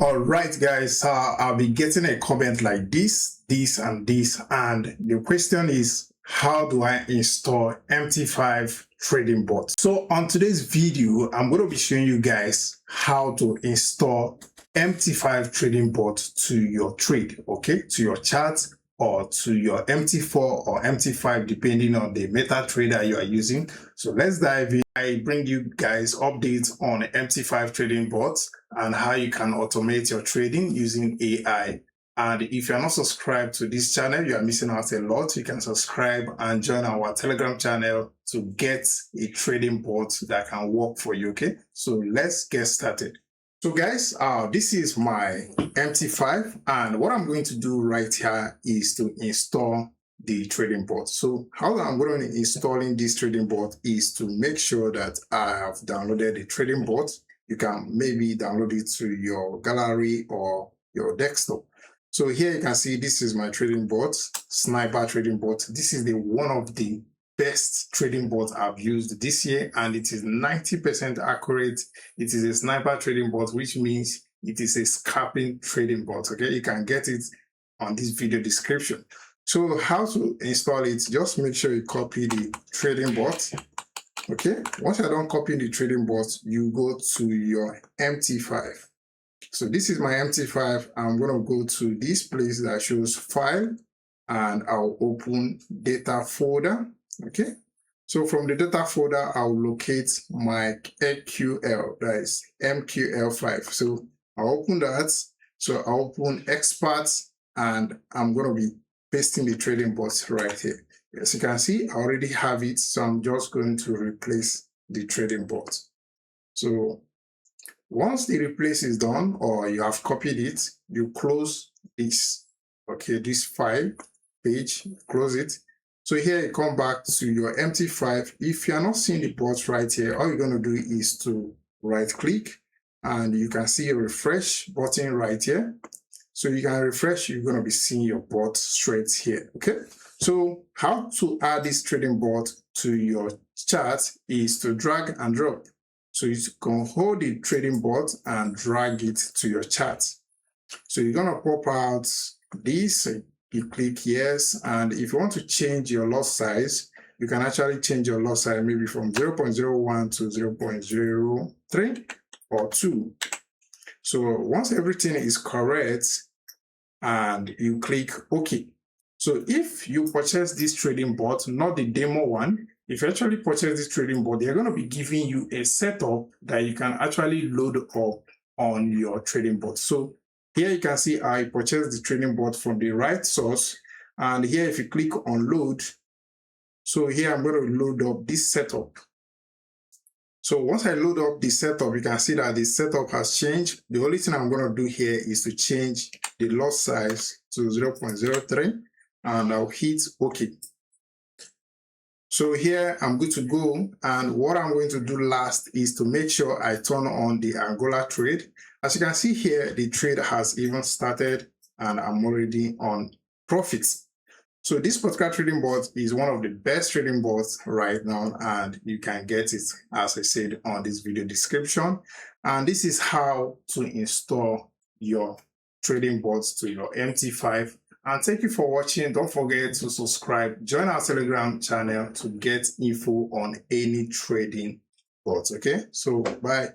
All right, guys, I'll be getting a comment like this, and this, and the question is, how do I install MT5 trading bot? So on today's video, I'm going to be showing you guys how to install MT5 trading bot to your trade, okay, to your chart or to your MT4 or MT5, depending on the MetaTrader you are using. So let's dive in. I bring you guys updates on MT5 trading bots and how you can automate your trading using AI. And if you're not subscribed to this channel, you are missing out a lot. You can subscribe and join our Telegram channel to get a trading bot that can work for you, okay? So let's get started. So guys, this is my MT5, and what I'm going to do right here is to install the trading bot. So how I'm going to installing this trading bot is to make sure that I have downloaded the trading bot. You can maybe download it to your gallery or your desktop. So here you can see this is my trading bot, Sniper trading bot. This is the one of the best trading bot I've used this year, and it is 90% accurate. It is a Sniper trading bot, which means it is a scalping trading bot. Okay, you can get it on this video description. So how to install it? Just make sure you copy the trading bot. Okay, once you're done copying the trading bot, you go to your MT5. So this is my MT5. I'm going to go to this place that shows file, and I'll open data folder. Okay, so from the data folder, I'll locate my MQL, that is MQL5. So I'll open that. So I'll open experts, and I'm going to be pasting the trading bot right here. As you can see, I already have it, so I'm just going to replace the trading bot. So once the replace is done, or you have copied it, you close this, okay, this file page, close it. So here you come back to your MT5. If you're not seeing the bot right here, all you're going to do is to right click, and you can see a refresh button right here. So you can refresh, you're going to be seeing your bot straight here. Okay, so how to add this trading bot to your chart is to drag and drop. So you can hold the trading bot and drag it to your chart. So you're going to pop out this, you click yes, and if you want to change your lot size, you can actually change your lot size maybe from 0.01 to 0.03 or 2. So once everything is correct, and you click OK. So if you purchase this trading bot, not the demo one, if you actually purchase this trading bot, they're going to be giving you a setup that you can actually load up on your trading bot. So here you can see I purchased the trading bot from the right source. And here if you click on load, so here I'm going to load up this setup. So once I load up the setup, you can see that the setup has changed. The only thing I'm going to do here is to change the lot size to 0.03, and I'll hit OK. So here I'm good to go, and what I'm going to do last is to make sure I turn on the Angola trade. As you can see here, the trade has even started, and I'm already on profits. So this particular trading bot is one of the best trading bots right now, and you can get it, as I said, on this video description. And this is how to install your trading bots to your MT5. And thank you for watching. Don't forget to subscribe, join our Telegram channel to get info on any trading bots. Okay, so bye.